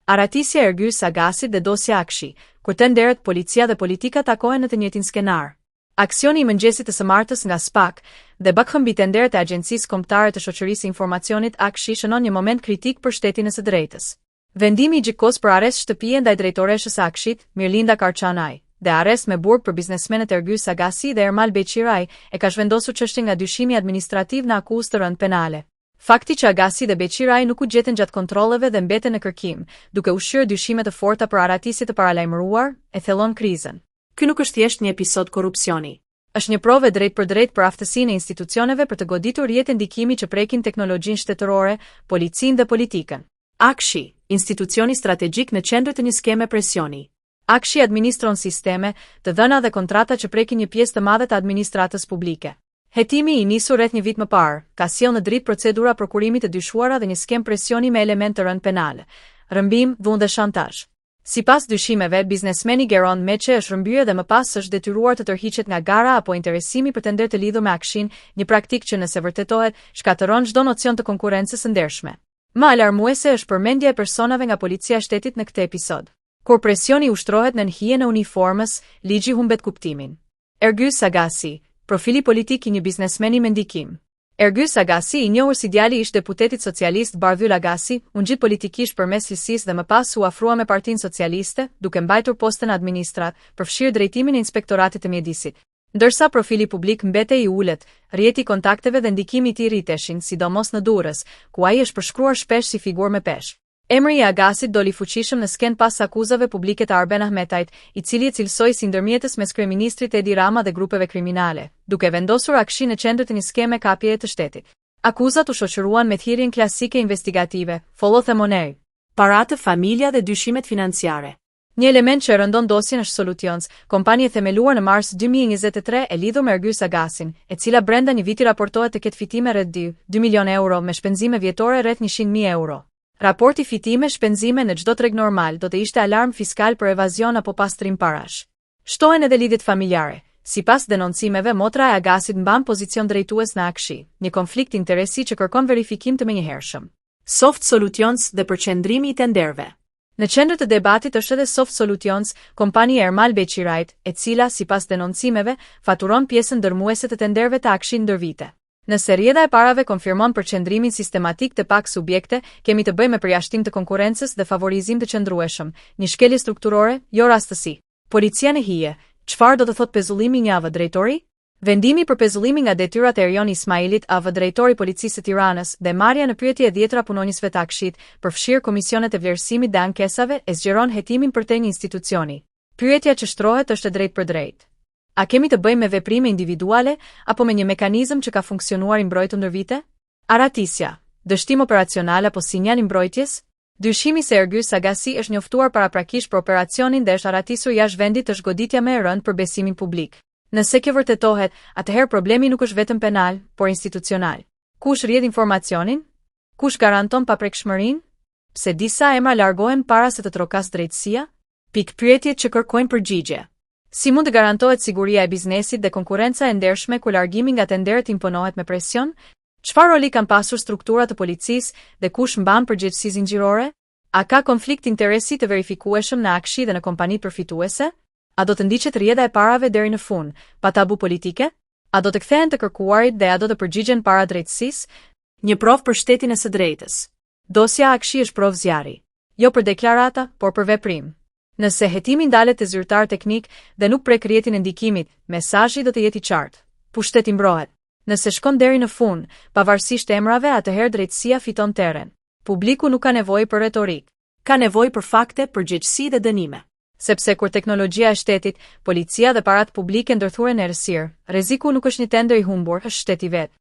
Aratisja e Ergyes Sagasit dhe dosja Akshi, kur tenderet policia dhe politika takohen në të njëjtin skenar. Aksioni i mëngjesit të së martës nga SPAK dhe bakëmbi tenderet e Agjencisë Kombëtare të Shoqërisë Informacionit Akshi shënon një moment kritik për shtetin e së drejtës. Vendimi i gjykos për arrest shtëpie ndaj drejtoreshës së Akshit, Mirlinda Karçanaj, dhe arrest me burg për biznesmenët Ergyes Sagasi dhe Ermal Beqiraj e ka zhvendosur çështjen nga dyshimi administrativ në akuzë të rënd penale. Fakti që Agasi dhe Beqiraj nuk u gjetën gjatë kontrolleve dhe mbeten në kërkim, duke ushqyer dyshime të forta për aratisje të paralajmëruar, e thellon krizën. Ky nuk është thjesht një episod korrupsioni. Është një provë drejt për drejt për aftësinë e institucioneve për të goditur rrjetë ndikimi që prekin teknologjinë shtetërore, policinë dhe politikën. Akshi, institucioni strategjik në qendër të një skeme presioni. Akshi administron sisteme, të dhëna dhe kontrata që prekin një pjesë të madhe të administratës publike. Hetimi i nisur rreth një vit më parë, ka sjellë në dritë procedura prokurimit të dyshuara dhe një skem presioni me element të rënd penale, rrëmbim, dhunë dhe shantazh. Sipas dyshimeve, biznesmeni Geron Meçe është rrëmbyer dhe më pas është detyruar të tërhiqet nga gara apo interesimi për tender të lidhur me Akshin, një praktikë që nëse vërtetohet, shkatëron çdo nocion të konkurrencës së ndershme. Më alarmuese është përmendja e personave nga policia e shtetit në këtë episod. Kur presioni ushtrohet në hijen e uniformës, ligji humbet kuptimin. Ergyes Sagasi, profili politik i një biznesmeni me ndikim. Ergyes Sagasi, i njohur si djali i ish-deputetit socialist Barvyl Agasi, u ngjit politikisht përmes lisisë dhe më pas u afrua me Partinë Socialiste, duke mbajtur postën administrat, përfshirë drejtimin e inspektoratit të mjedisit. Ndërsa profili publik mbetej i ulët, rrjeti i kontakteve dhe ndikimi i tij rriteshin, sidomos në Durrës, ku ai është përshkruar shpesh si figurë me peshë. Emri i Agasit doli fuqishëm në skend pas akuzave publike të Arben Ahmetajt, i cili e cilsoi si ndërmjetës mes kryeministrit Edi Rama dhe grupeve kriminale, duke vendosur Akshin në qendër të një skeme kapjeje të shtetit. Akuzat u shoqëruan me thirrjen klasike investigative, follow the money, paratë, familja dhe dyshimet financiare. Një element që rëndon dosjen është Solutions, kompani e themeluar në mars 2023 e lidhur me Ergyes Sagasin, e cila brenda një viti raportohet të ketë fitime rreth 2 milionë euro me shpenzime vjetore rreth 100.000 euro. Raporti fitime shpenzime në çdo treg normal do të ishte alarm fiskal për evazion apo pastrim parash. Shtohen edhe lidhjet familjare. Sipas denoncimeve, motra e Agasit mban pozicion drejtues në Akshi, një konflikt interesi që kërkon verifikim të menjëhershëm. Soft Solutions dhe përqendrimi i tenderëve. Në qendër të debatit është edhe Soft Solutions, kompani e Ermal Beqirajt, e cila, sipas denoncimeve, faturon pjesën dërmuese të tenderëve të Akshit ndër vite. Nëse rrjedha e parave konfirmon përqendrimin sistematik të pak subjekte, kemi të bëjmë me përjashtim të konkurrencës dhe favorizim të qëndrueshëm, një shkelje strukturore, jo rastësi. Policia në hije, çfarë do të thotë pezullimi një AV drejtori? Vendimi për pezullimin nga detyrat e Erion Ismailit, AV drejtori Policisë së Tiranës, dhe marrja në pyetje e 10 punonjësve të Akshit, përfshirë komisionet e vlerësimit dhe ankesave, e zgjeron hetimin përtej një institucioni. Pyetja që shtrohet është e drejtë për drejtë. A kemi të bëjmë me veprime individuale apo me një mekanizëm që ka funksionuar i mbrojtur ndër vite? Aratisja, dështim operacional apo sinjal i mbrojtjes? Dyshimi se Ergyes Sagasi është njoftuar paraprakisht për operacionin dhe është aratisur jashtë vendit është goditja më e rëndë për besimin publik. Nëse kjo vërtetohet, atëherë problemi nuk është vetëm penal, por institucional. Kush rrjedh informacionin? Kush garanton paprekshmërinë? Pse disa emra largohen para se të trokas drejtësia? Pikpyetjet që kërkojnë përgjigje. Si mund të garantohet siguria e biznesit dhe konkurrenca e ndershme kur largimi nga tenderet imponohet me presion? Çfarë roli kanë pasur strukturat të policisë dhe kush mban përgjegjësi zinxhirore? A ka konflikt interesi të verifikueshëm në Akshi dhe në kompanitë përfituese? A do të ndiqet rrjeda e parave deri në fund, pa tabu politike? A do të kthehen të kërkuarit dhe a do të përgjigjen para drejtësisë? Një provë për shtetin e së drejtës. Dosja Akshi është provë zjarri, jo për deklarata, por për veprim. Nëse hetimi ndalet te zyrtar teknik dhe nuk prek rrjetin e ndikimit, mesazhi do të jetë i qartë. Pushteti mbrohet. Nëse shkon deri në fund, pavarësisht emrave, atëherë drejtësia fiton terren. Publiku nuk ka nevojë për retorik. Ka nevojë për fakte, përgjegjësi dhe dënime. Sepse kur teknologjia e shtetit, policia dhe paratë publike ndërthuren në errësirë, rreziku nuk është një tender i humbur, është shteti vetë.